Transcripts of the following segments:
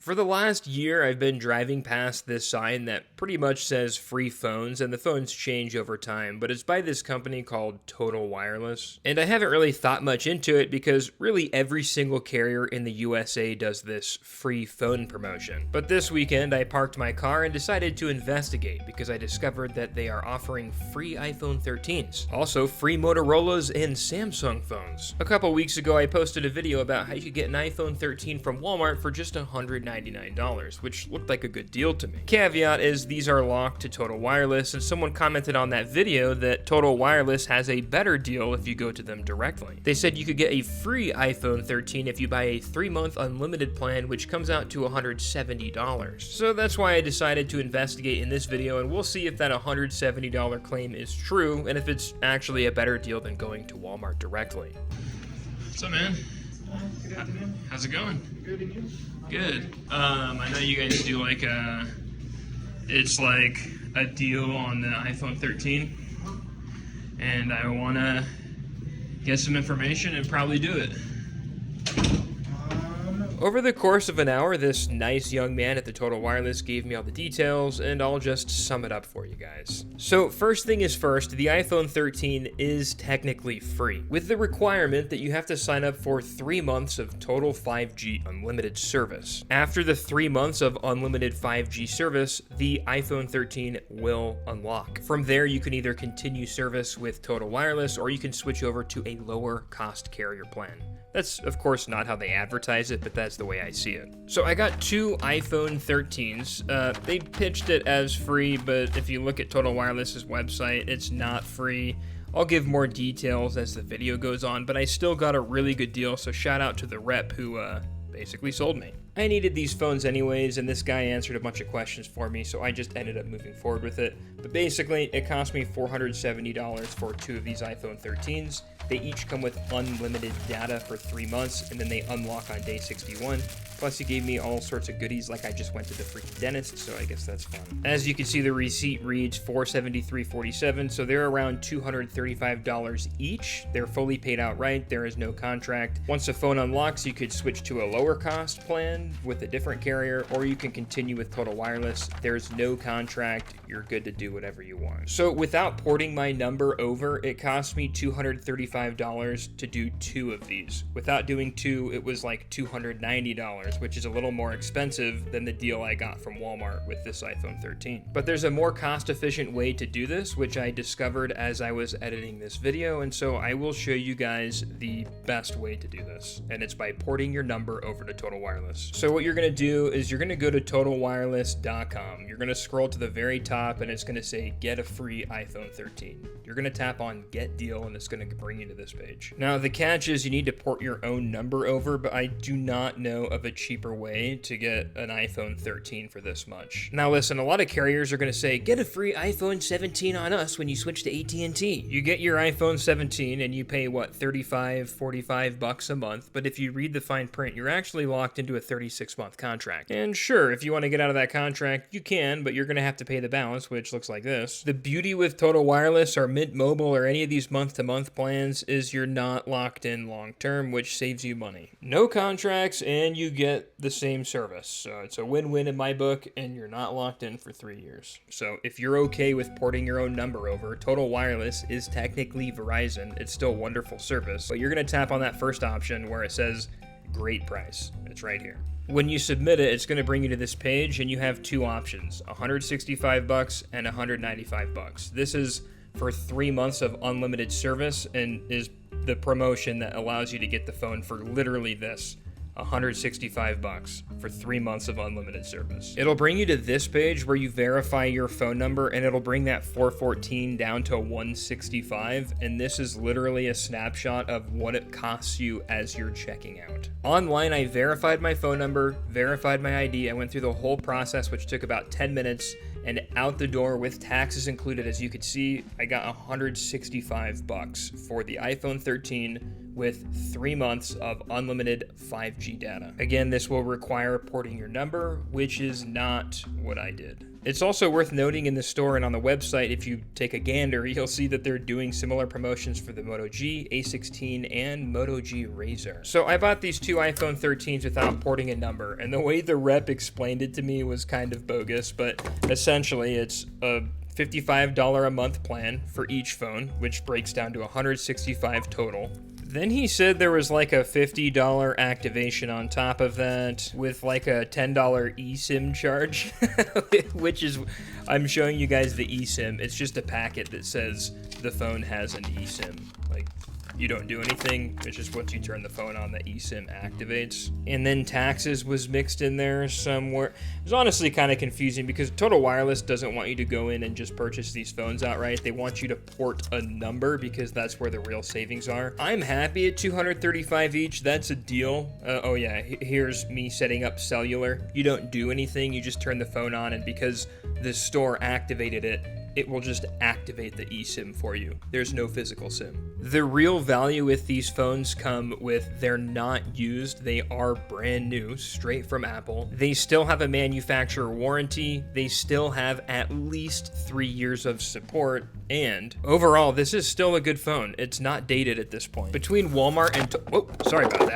For the last year, I've been driving past this sign that pretty much says free phones, and the phones change over time, but it's by this company called Total Wireless. And I haven't really thought much into it because really every single carrier in the USA does this free phone promotion. But this weekend, I parked my car and decided to investigate because I discovered that they are offering free iPhone 13s, also free Motorola's and Samsung phones. A couple weeks ago, I posted a video about how you could get an iPhone 13 from Walmart for just $199, which looked like a good deal to me. Caveat is these are locked to Total Wireless, and someone commented on that video that Total Wireless has a better deal if you go to them directly. They said you could get a free iPhone 13 if you buy a 3-month unlimited plan, which comes out to $170. So that's why I decided to investigate in this video, and we'll see if that $170 claim is true, and if it's actually a better deal than going to Walmart directly. What's up, man? Good afternoon. How's it going? Good, and you? Good. I know you guys do like it's like a deal on the iPhone 13, and I want to get some information and probably do it. Over the course of an hour, this nice young man at the Total Wireless gave me all the details, and I'll just sum it up for you guys. So first thing is first, the iPhone 13 is technically free, with the requirement that you have to sign up for 3 months of total 5G unlimited service. After the 3 months of unlimited 5G service, the iPhone 13 will unlock. From there, you can either continue service with Total Wireless, or you can switch over to a lower cost carrier plan. That's, of course, not how they advertise it, but that's the way I see it. So I got 2 iPhone 13s. They pitched it as free, but if you look at Total Wireless's website, it's not free. I'll give more details as the video goes on, but I still got a really good deal, so shout out to the rep who basically sold me. I needed these phones anyways, and this guy answered a bunch of questions for me, so I just ended up moving forward with it. But basically, it cost me $470 for 2 of these iPhone 13s. They each come with unlimited data for 3 months, and then they unlock on day 61. Plus, he gave me all sorts of goodies, like I just went to the freaking dentist, so I guess that's fun. As you can see, the receipt reads $473.47, so they're around $235 each. They're fully paid outright. There is no contract. Once the phone unlocks, you could switch to a lower cost plan with a different carrier, or you can continue with Total Wireless. There's no contract. You're good to do whatever you want. So without porting my number over, it cost me $235 to do 2 of these. Without doing 2, it was like $290. Which is a little more expensive than the deal I got from Walmart with this iPhone 13. But there's a more cost-efficient way to do this, which I discovered as I was editing this video, and so I will show you guys the best way to do this, and it's by porting your number over to Total Wireless. So what you're going to do is you're going to go to TotalWireless.com. You're going to scroll to the very top, and it's going to say, get a free iPhone 13. You're going to tap on Get Deal, and it's going to bring you to this page. Now, the catch is you need to port your own number over, but I do not know of a cheaper way to get an iPhone 13 for this much. Now listen, a lot of carriers are going to say, get a free iPhone 17 on us when you switch to AT&T. You get your iPhone 17 and you pay, what, $45 a month, but if you read the fine print, you're actually locked into a 36-month contract. And sure, if you want to get out of that contract, you can, but you're going to have to pay the balance, which looks like this. The beauty with Total Wireless or Mint Mobile or any of these month-to-month plans is you're not locked in long-term, which saves you money. No contracts, and you get the same service. So it's a win-win in my book, and you're not locked in for 3 years. So if you're okay with porting your own number over, Total Wireless is technically Verizon. It's still wonderful service, but you're going to tap on that first option where it says great price. It's right here. When you submit it, it's going to bring you to this page, and you have 2 options, $165 and $195. This is for 3 months of unlimited service and is the promotion that allows you to get the phone for literally this. $165 for 3 months of unlimited service. It'll bring you to this page where you verify your phone number, and it'll bring that 414 down to 165, and this is literally a snapshot of what it costs you as you're checking out. Online, I verified my phone number, verified my ID, I went through the whole process, which took about 10 minutes, and out the door with taxes included, as you could see, I got $165 for the iPhone 13 with 3 months of unlimited 5G data. Again, this will require porting your number, which is not what I did. It's also worth noting in the store and on the website, if you take a gander, you'll see that they're doing similar promotions for the Moto G, A16, and Moto G Razr. So I bought these two iPhone 13s without porting a number, and the way the rep explained it to me was kind of bogus, but essentially it's a $55 a month plan for each phone, which breaks down to $165 total. Then he said there was like a $50 activation on top of that with like a $10 eSIM charge, which is, I'm showing you guys the eSIM. It's just a packet that says the phone has an eSIM. Like, you don't do anything. It's just once you turn the phone on, the eSIM activates. And then taxes was mixed in there somewhere. It was honestly kind of confusing because Total Wireless doesn't want you to go in and just purchase these phones outright. They want you to port a number because that's where the real savings are. I'm happy at $235 each. That's a deal. Oh yeah, here's me setting up cellular. You don't do anything. You just turn the phone on, and because the store activated it, it will just activate the eSIM for you. There's no physical SIM. The real value with these phones come with they're not used. They are brand new, straight from Apple. They still have a manufacturer warranty. They still have at least 3 years of support. And overall, this is still a good phone. It's not dated at this point. Between Walmart and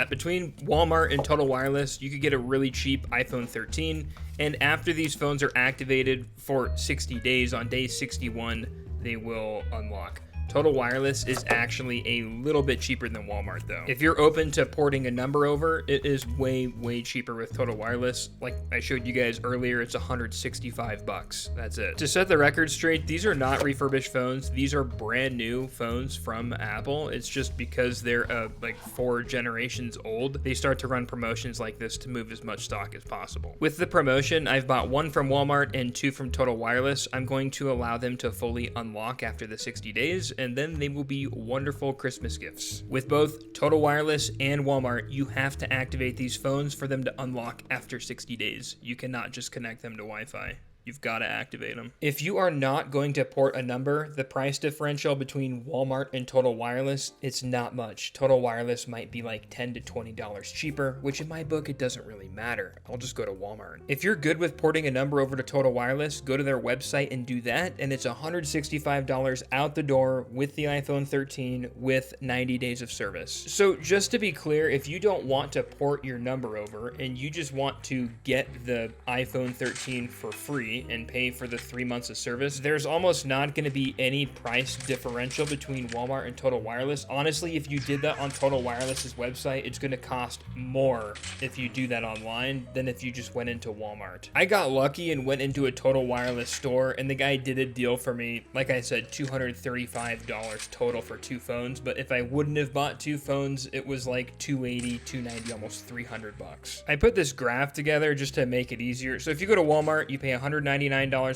Between Walmart and Total Wireless, you could get a really cheap iPhone 13. And after these phones are activated for 60 days, on day 61, they will unlock. Total Wireless is actually a little bit cheaper than Walmart though. If you're open to porting a number over, it is way, way cheaper with Total Wireless. Like I showed you guys earlier, it's $165. That's it. To set the record straight, these are not refurbished phones. These are brand new phones from Apple. It's just because they're like 4 generations old, they start to run promotions like this to move as much stock as possible. With the promotion, I've bought 1 from Walmart and 2 from Total Wireless. I'm going to allow them to fully unlock after the 60 days, and then they will be wonderful Christmas gifts. With both Total Wireless and Walmart, you have to activate these phones for them to unlock after 60 days. You cannot just connect them to Wi-Fi. You've got to activate them. If you are not going to port a number, the price differential between Walmart and Total Wireless, it's not much. Total Wireless might be like $10 to $20 cheaper, which in my book, it doesn't really matter. I'll just go to Walmart. If you're good with porting a number over to Total Wireless, go to their website and do that, and it's $165 out the door with the iPhone 13 with 90 days of service. So just to be clear, if you don't want to port your number over and you just want to get the iPhone 13 for free, and pay for the 3 months of service, there's almost not going to be any price differential between Walmart and Total Wireless. Honestly, if you did that on Total Wireless's website, it's going to cost more if you do that online than if you just went into Walmart. I got lucky and went into a Total Wireless store, and the guy did a deal for me. Like I said, $235 total for 2 phones, but if I wouldn't have bought 2 phones, it was like $280, $290, almost $300. I put this graph together just to make it easier. So if you go to Walmart, you pay $199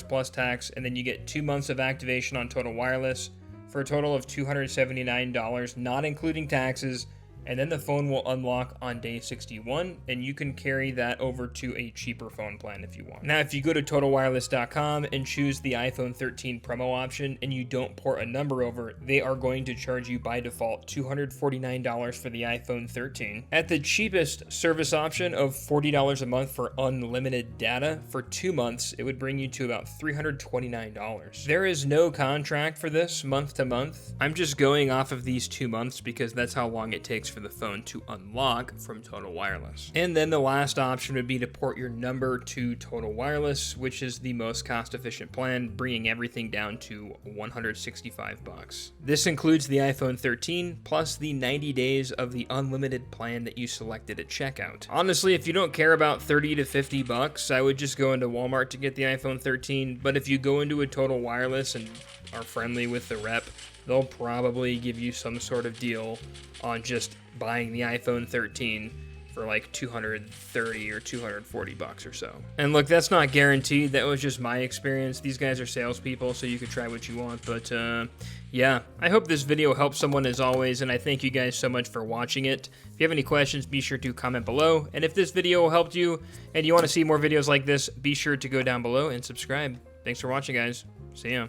plus tax, and then you get 2 months of activation on Total Wireless for a total of $279, not including taxes. And then the phone will unlock on day 61, and you can carry that over to a cheaper phone plan if you want. Now, if you go to TotalWireless.com and choose the iPhone 13 promo option and you don't port a number over, they are going to charge you by default $249 for the iPhone 13. At the cheapest service option of $40 a month for unlimited data, for 2 months, it would bring you to about $329. There is no contract for this month to month. I'm just going off of these 2 months because that's how long it takes for the phone to unlock from Total Wireless. And then the last option would be to port your number to Total Wireless, which is the most cost-efficient plan, bringing everything down to $165. This includes the iPhone 13 plus the 90 days of the unlimited plan that you selected at checkout. Honestly, if you don't care about $30 to $50, I would just go into Walmart to get the iPhone 13, but if you go into a Total Wireless and are friendly with the rep, they'll probably give you some sort of deal on just buying the iPhone 13 for like $230 or $240 or so. And look, that's not guaranteed. That was just my experience. These guys are salespeople, so you can try what you want. But yeah, I hope this video helps someone as always, and I thank you guys so much for watching it. If you have any questions, be sure to comment below. And if this video helped you and you want to see more videos like this, be sure to go down below and subscribe. Thanks for watching, guys. See ya.